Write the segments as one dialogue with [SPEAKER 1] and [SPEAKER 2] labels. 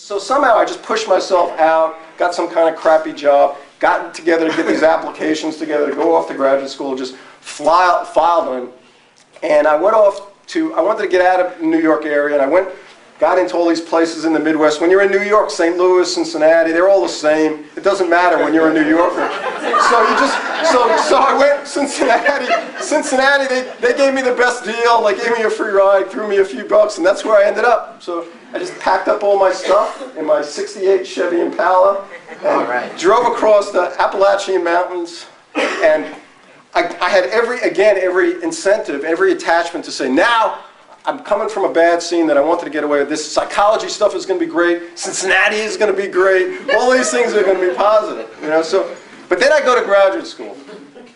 [SPEAKER 1] So somehow I just pushed myself out, got some kind of crappy job, got together to get these applications together to go off to graduate school, just filed them. And I went off I wanted to get out of the New York area, and I got into all these places in the Midwest. When you're in New York, St. Louis, Cincinnati, they're all the same. It doesn't matter when you're a New Yorker. So I went Cincinnati, they gave me the best deal. They gave me a free ride, threw me a few bucks, and that's where I ended up. So I just packed up all my stuff in my '68 Chevy Impala and drove across the Appalachian Mountains, and I had every incentive, every attachment to say, now I'm coming from a bad scene that I wanted to get away with. This psychology stuff is going to be great. Cincinnati is going to be great. All these things are going to be positive, but then I go to graduate school,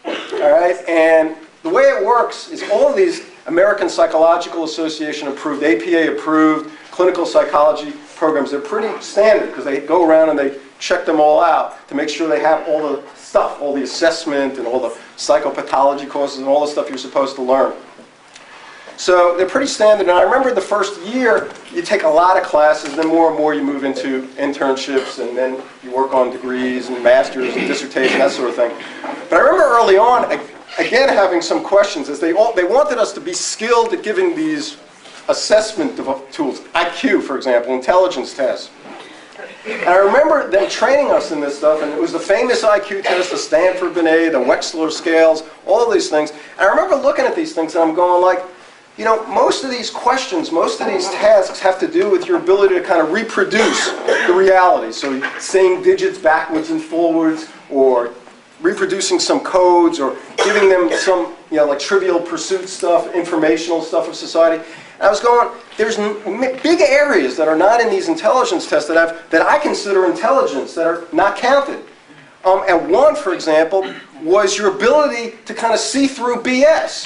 [SPEAKER 1] all right? And the way it works is all of these American Psychological Association approved, APA approved clinical psychology programs, they're pretty standard because they go around and they check them all out to make sure they have all the stuff, all the assessment and all the psychopathology courses and all the stuff you're supposed to learn. So they're pretty standard. And I remember the first year, you take a lot of classes, then more and more you move into internships, and then you work on degrees and masters and dissertation, that sort of thing. But I remember early on, again, having some questions, as they wanted us to be skilled at giving these assessment tools, IQ, for example, intelligence tests. And I remember them training us in this stuff, and it was the famous IQ test, the Stanford-Binet, the Wechsler scales, all of these things. And I remember looking at these things, and I'm going like, most of these questions, most of these tasks have to do with your ability to kind of reproduce the reality. So saying digits backwards and forwards, or reproducing some codes, or giving them some, like Trivial Pursuit stuff, informational stuff of society. And I was going, there's big areas that are not in these intelligence tests that I consider intelligence that are not counted. And one, for example, was your ability to kind of see through BS.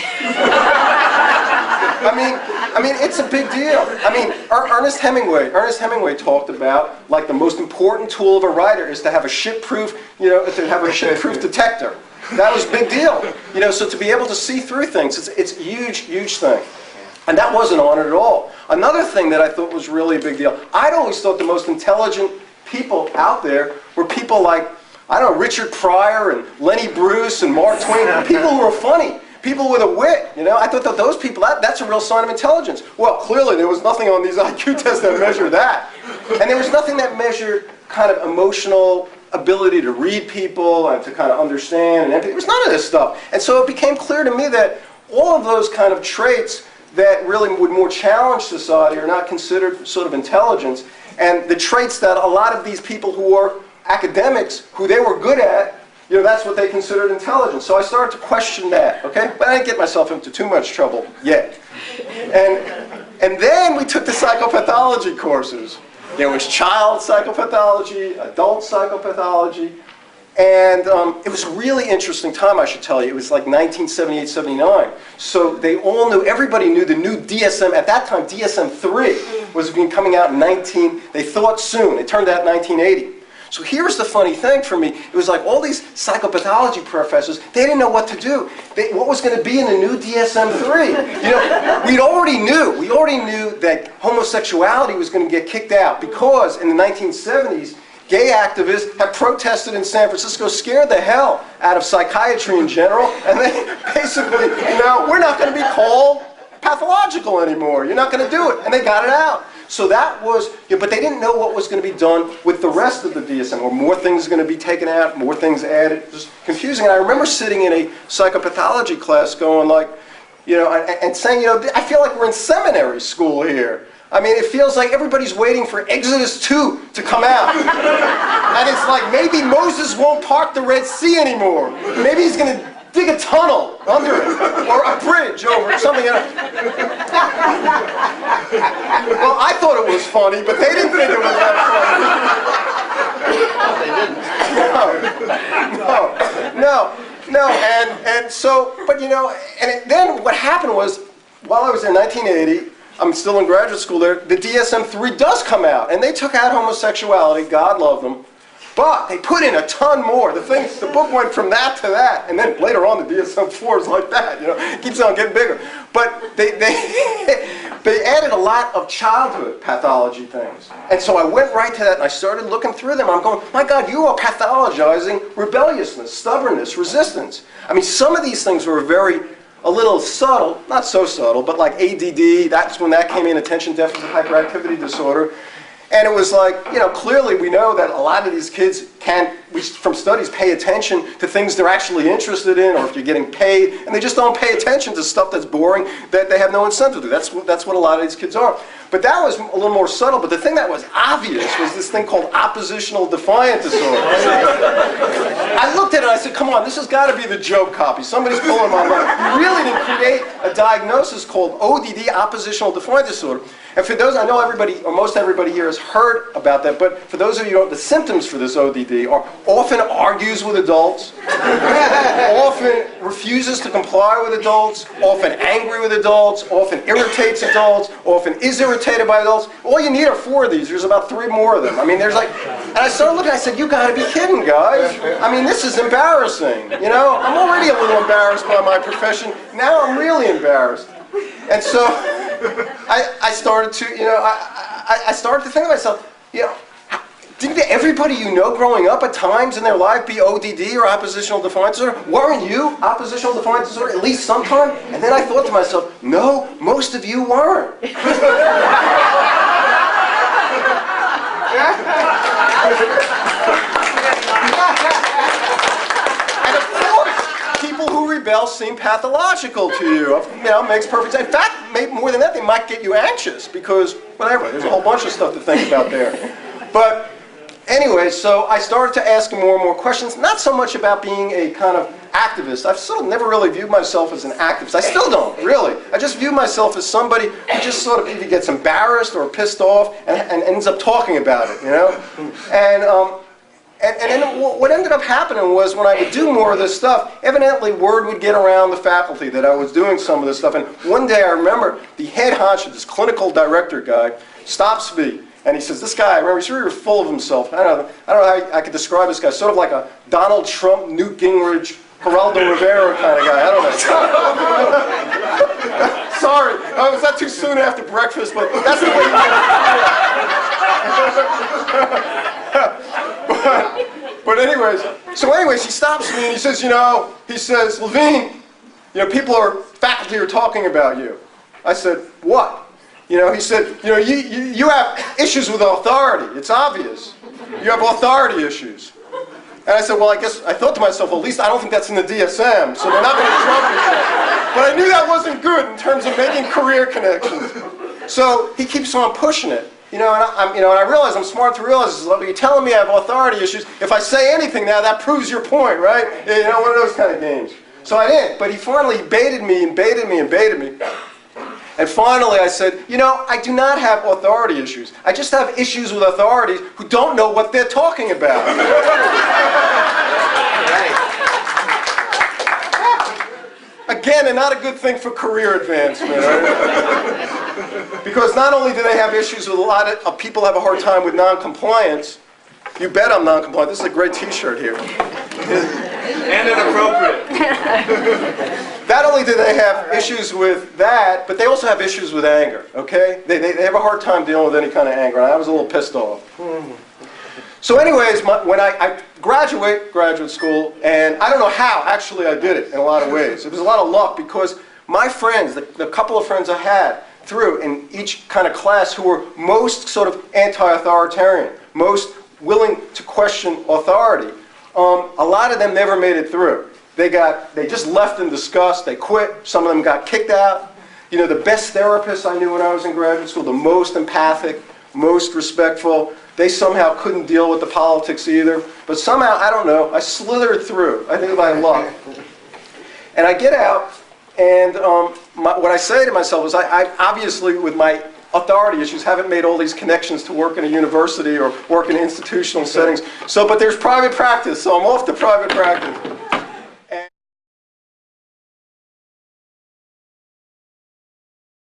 [SPEAKER 1] I mean, it's a big deal. Ernest Hemingway talked about, like, the most important tool of a writer is to have a shit-proof, detector. That was a big deal. So to be able to see through things, it's a huge, huge thing. And that wasn't on it at all. Another thing that I thought was really a big deal, I'd always thought the most intelligent people out there were people like, Richard Pryor and Lenny Bruce and Mark Twain, people who were funny, people with a wit, I thought that those people, that's a real sign of intelligence. Well, clearly there was nothing on these IQ tests that measured that. And there was nothing that measured kind of emotional ability to read people and to kind of understand and empathy. There was none of this stuff. And so it became clear to me that all of those kind of traits that really would more challenge society are not considered sort of intelligence. And the traits that a lot of these people who are academics, who they were good at, that's what they considered intelligence. So I started to question that, okay? But I didn't get myself into too much trouble yet. And then we took the psychopathology courses. There was child psychopathology, adult psychopathology, and it was a really interesting time, I should tell you. It was like 1978, 79. So everybody knew the new DSM, at that time DSM-3 was coming out in they thought soon. It turned out in 1980. So here's the funny thing for me. It was like all these psychopathology professors, they didn't know what to do. What was going to be in the new DSM-3? We already knew that homosexuality was going to get kicked out because in the 1970s, gay activists had protested in San Francisco, scared the hell out of psychiatry in general, and they basically, we're not going to be called pathological anymore. You're not going to do it. And they got it out. So that was, but they didn't know what was going to be done with the rest of the DSM, or more things going to be taken out, more things added. It was confusing. And I remember sitting in a psychopathology class going like, and saying, I feel like we're in seminary school here. It feels like everybody's waiting for Exodus 2 to come out. And it's like, maybe Moses won't part the Red Sea anymore. Maybe he's going to dig a tunnel under it, or a bridge over something else. Well, I thought it was funny, but they didn't think it was that funny. No. And so, but then what happened was, while I was there in 1980, I'm still in graduate school there, the DSM-3 does come out, and they took out homosexuality, God love them. But they put in a ton more. The book went from that to that, and then later on the DSM-4 is like that. It keeps on getting bigger. But they added a lot of childhood pathology things. And so I went right to that and I started looking through them. I'm going, my God, you are pathologizing rebelliousness, stubbornness, resistance. I mean, some of these things were a little subtle, not so subtle, but like ADD, that's when that came in, attention deficit hyperactivity disorder. And it was like, you know, clearly we know that a lot of these kids from studies, pay attention to things they're actually interested in, or if you're getting paid, and they just don't pay attention to stuff that's boring that they have no incentive to do. That's what a lot of these kids are. But that was a little more subtle, but the thing that was obvious was this thing called oppositional defiant disorder. I looked at it and I said, come on, this has got to be the joke copy. Somebody's pulling my money. We really didn't create a diagnosis called ODD, oppositional defiant disorder. And for those, I know everybody, or most everybody here has heard about that, but for those of you who don't, the symptoms for this ODD are often argues with adults, often refuses to comply with adults, often angry with adults, often irritates adults, often is irritated by adults. All you need are 4 of these. There's about 3 more of them. I mean, there's like, and I started looking, I said, you gotta be kidding, guys. I mean, this is embarrassing. You know, I'm already a little embarrassed by my profession. Now I'm really embarrassed. And so I started to, you know, I started to think to myself, you know, didn't everybody you know growing up at times in their life be ODD or oppositional defiant disorder? Weren't you oppositional defiant disorder at least sometime? And then I thought to myself, no, most of you weren't. And of course, people who rebel seem pathological to you. You know, makes perfect sense. In fact, maybe more than that, they might get you anxious because, whatever, there's a whole bunch of stuff to think about there. But anyway, so I started to ask more and more questions, not so much about being a kind of activist. I've sort of never really viewed myself as an activist. I still don't, really. I just view myself as somebody who just sort of either gets embarrassed or pissed off and ends up talking about it, you know? And then what ended up happening was when I would do more of this stuff, evidently word would get around the faculty that I was doing some of this stuff. And one day I remember the head honcho, this clinical director guy, stops me. And he says, this guy, I remember, he's really full of himself. I don't know how I could describe this guy. Sort of like a Donald Trump, Newt Gingrich, Geraldo Rivera kind of guy. I don't know. Sorry, was that too soon after breakfast? But that's the way he but anyways, he stops me and he says, Levine, faculty are talking about you. I said, what? You know, he said, you have issues with authority. It's obvious. You have authority issues. And I said, well, I thought to myself, well, at least I don't think that's in the DSM, so they're not going to trouble me. But I knew that wasn't good in terms of making career connections. So he keeps on pushing it. And I realize I'm smart to realize, you're telling me I have authority issues. If I say anything now, that proves your point, right? You know, one of those kind of games. So I didn't. But he finally baited me and baited me and baited me. And finally I said, I do not have authority issues. I just have issues with authorities who don't know what they're talking about. Again, and not a good thing for career advancement. Right? Because not only do they have issues with a lot of people have a hard time with non-compliance. You bet I'm non-compliant. This is a great t-shirt here.
[SPEAKER 2] And inappropriate.
[SPEAKER 1] Not only do they have issues with that, but they also have issues with anger, okay? They have a hard time dealing with any kind of anger, and I was a little pissed off. So anyways, when I graduate school, and I don't know how, actually I did it in a lot of ways. It was a lot of luck because my friends, the couple of friends I had through in each kind of class who were most sort of anti-authoritarian, most willing to question authority, a lot of them never made it through. They just left in disgust, they quit, some of them got kicked out. The best therapists I knew when I was in graduate school, the most empathic, most respectful, they somehow couldn't deal with the politics either. But somehow, I don't know, I slithered through, I think by luck. And I get out, and what I say to myself is, I obviously, with my authority issues, haven't made all these connections to work in a university or work in institutional settings. But there's private practice, so I'm off to private practice.